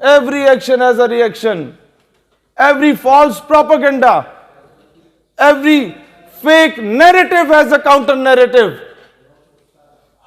Every action has a reaction. Every false propaganda, every fake narrative has a counter narrative.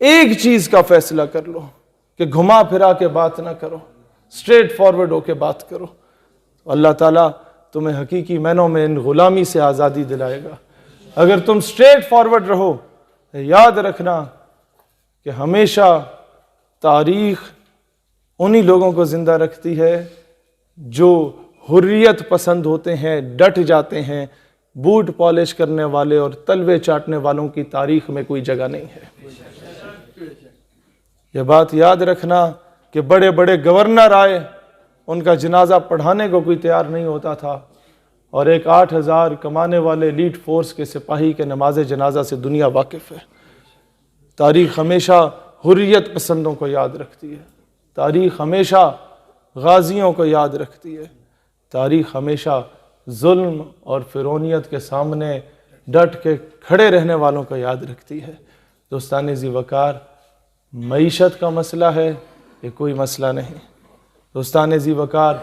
ایک چیز کا فیصلہ کر لو کہ گھما پھرا کے بات نہ کرو، اسٹریٹ فارورڈ ہو کے بات کرو، اللہ تعالیٰ تمہیں حقیقی معنوں میں ان غلامی سے آزادی دلائے گا۔ اگر تم اسٹریٹ فارورڈ رہو، یاد رکھنا کہ ہمیشہ تاریخ انہی لوگوں کو زندہ رکھتی ہے جو حریت پسند ہوتے ہیں، ڈٹ جاتے ہیں۔ بوٹ پالش کرنے والے اور تلوے چاٹنے والوں کی تاریخ میں کوئی جگہ نہیں ہے۔ یہ بات یاد رکھنا کہ بڑے بڑے گورنر آئے، ان کا جنازہ پڑھانے کو کوئی تیار نہیں ہوتا تھا، اور ایک 8,000 کمانے والے ایلیٹ فورس کے سپاہی کے نماز جنازہ سے دنیا واقف ہے۔ تاریخ ہمیشہ حریت پسندوں کو یاد رکھتی ہے، تاریخ ہمیشہ غازیوں کو یاد رکھتی ہے، تاریخ ہمیشہ ظلم اور فرعونیت کے سامنے ڈٹ کے کھڑے رہنے والوں کو یاد رکھتی ہے۔ دوستان ذی وقار، معیشت کا مسئلہ ہے، یہ کوئی مسئلہ نہیں۔ دوستان ذی وقار،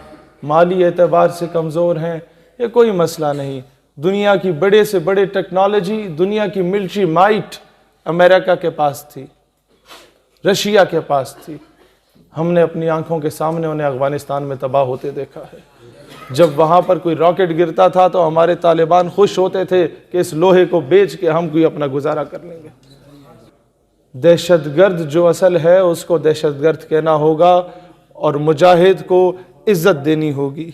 مالی اعتبار سے کمزور ہیں، یہ کوئی مسئلہ نہیں۔ دنیا کی بڑے سے بڑے ٹیکنالوجی، دنیا کی ملٹری مائٹ امریکہ کے پاس تھی، رشیا کے پاس تھی۔ ہم نے اپنی آنکھوں کے سامنے انہیں افغانستان میں تباہ ہوتے دیکھا ہے۔ جب وہاں پر کوئی راکٹ گرتا تھا تو ہمارے طالبان خوش ہوتے تھے کہ اس لوہے کو بیچ کے ہم کوئی اپنا گزارا کر لیں گے۔ دہشت گرد جو اصل ہے اس کو دہشت گرد کہنا ہوگا، اور مجاہد کو عزت دینی ہوگی۔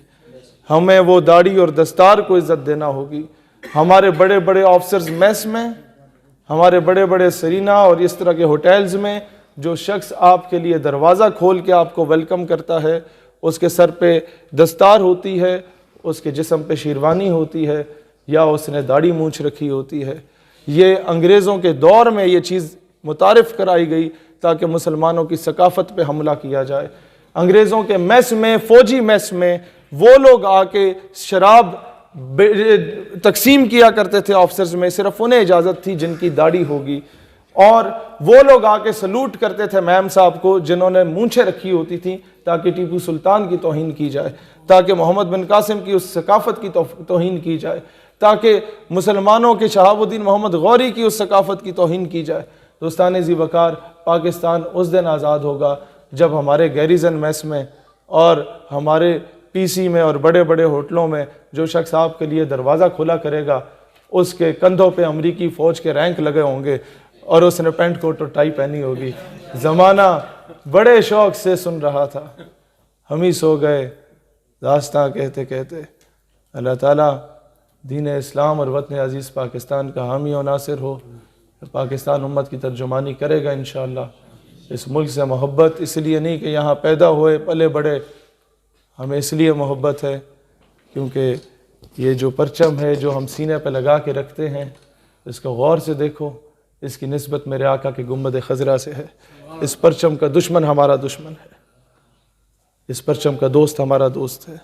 ہمیں وہ داڑھی اور دستار کو عزت دینا ہوگی۔ ہمارے بڑے بڑے آفیسرز میس میں، ہمارے بڑے بڑے سرینا اور اس طرح کے ہوٹلز میں جو شخص آپ کے لیے دروازہ کھول کے آپ کو ویلکم کرتا ہے، اس کے سر پہ دستار ہوتی ہے، اس کے جسم پہ شیروانی ہوتی ہے، یا اس نے داڑھی مونچھ رکھی ہوتی ہے۔ یہ انگریزوں کے دور میں یہ چیز متعارف کرائی گئی تاکہ مسلمانوں کی ثقافت پہ حملہ کیا جائے۔ انگریزوں کے میس میں، فوجی میس میں وہ لوگ آ کے شراب تقسیم کیا کرتے تھے آفیسرز میں، صرف انہیں اجازت تھی جن کی داڑھی ہوگی، اور وہ لوگ آ کے سلوٹ کرتے تھے میم صاحب کو جنہوں نے مونچھیں رکھی ہوتی تھیں، تاکہ ٹیپو سلطان کی توہین کی جائے، تاکہ محمد بن قاسم کی اس ثقافت کی توہین کی جائے، تاکہ مسلمانوں کے شہاب الدین محمد غوری کی اس ثقافت کی توہین کی جائے۔ دوستان ذی وقار، پاکستان اس دن آزاد ہوگا جب ہمارے گیریزن میس میں اور ہمارے پی سی میں اور بڑے بڑے ہوٹلوں میں جو شخص آپ کے لیے دروازہ کھلا کرے گا، اس کے کندھوں پہ امریکی فوج کے رینک لگے ہوں گے اور اس نے پینٹ کوٹ اور ٹائی پہنی ہوگی۔ زمانہ بڑے شوق سے سن رہا تھا، ہم ہی سو گئے داستاں کہتے کہتے۔ اللہ تعالیٰ دین اسلام اور وطن عزیز پاکستان کا حامی و ناصر ہو۔ پاکستان امت کی ترجمانی کرے گا انشاءاللہ۔ اس ملک سے محبت اس لیے نہیں کہ یہاں پیدا ہوئے پلے بڑے، ہمیں اس لیے محبت ہے کیونکہ یہ جو پرچم ہے جو ہم سینے پہ لگا کے رکھتے ہیں، اس کو غور سے دیکھو، اس کی نسبت میرے آقا کے گنبد خضرا سے ہے۔ اس پرچم کا دشمن ہمارا دشمن ہے، اس پرچم کا دوست ہمارا دوست ہے۔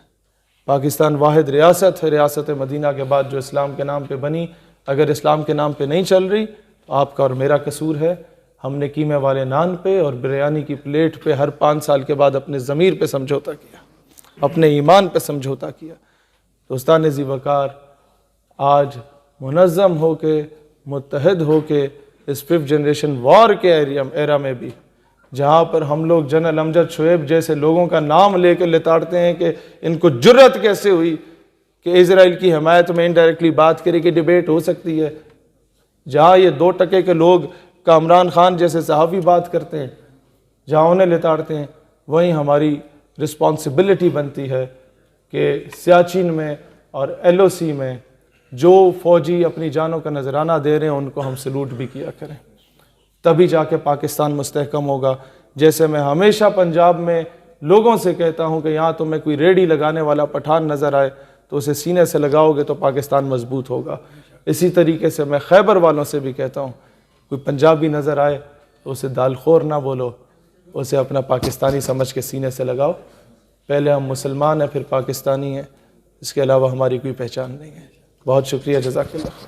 پاکستان واحد ریاست ہے ریاست مدینہ کے بعد جو اسلام کے نام پہ بنی، اگر اسلام کے نام پہ نہیں چل رہی تو آپ کا اور میرا قصور ہے۔ ہم نے قیمے والے نان پہ اور بریانی کی پلیٹ پہ ہر 5 سال کے بعد اپنے ضمیر پہ سمجھوتا کیا، اپنے ایمان پہ سمجھوتا کیا۔ دوستان ذی وقار، آج منظم ہو کے، متحد ہو کے، اس 5th جنریشن وار کے ایرا میں بھی، جہاں پر ہم لوگ جنرل امجد شعیب جیسے لوگوں کا نام لے کے لتاڑتے ہیں کہ ان کو جرت کیسے ہوئی کہ اسرائیل کی حمایت میں انڈائریکٹلی بات کرے کہ ڈیبیٹ ہو سکتی ہے، جہاں یہ 2 ٹکے کے لوگ کامران خان جیسے صحافی بات کرتے ہیں، جہاں انہیں لتاڑتے ہیں، وہیں ہماری رسپانسبلٹی بنتی ہے کہ سیاچن میں اور ایل او سی میں جو فوجی اپنی جانوں کا نذرانہ دے رہے ہیں ان کو ہم سلوٹ بھی کیا کریں، تبھی جا کے پاکستان مستحکم ہوگا۔ جیسے میں ہمیشہ پنجاب میں لوگوں سے کہتا ہوں کہ یہاں تمہیں کوئی ریڈی لگانے والا پٹھان نظر آئے تو اسے سینے سے لگاؤ گے تو پاکستان مضبوط ہوگا۔ اسی طریقے سے میں خیبر والوں سے بھی کہتا ہوں، کوئی پنجابی نظر آئے تو اسے دال خور نہ بولو، اسے اپنا پاکستانی سمجھ کے سینے سے لگاؤ۔ پہلے ہم مسلمان ہیں، پھر پاکستانی ہیں، اس کے علاوہ ہماری کوئی پہچان نہیں ہے۔ بہت شکریہ، جزاک اللہ۔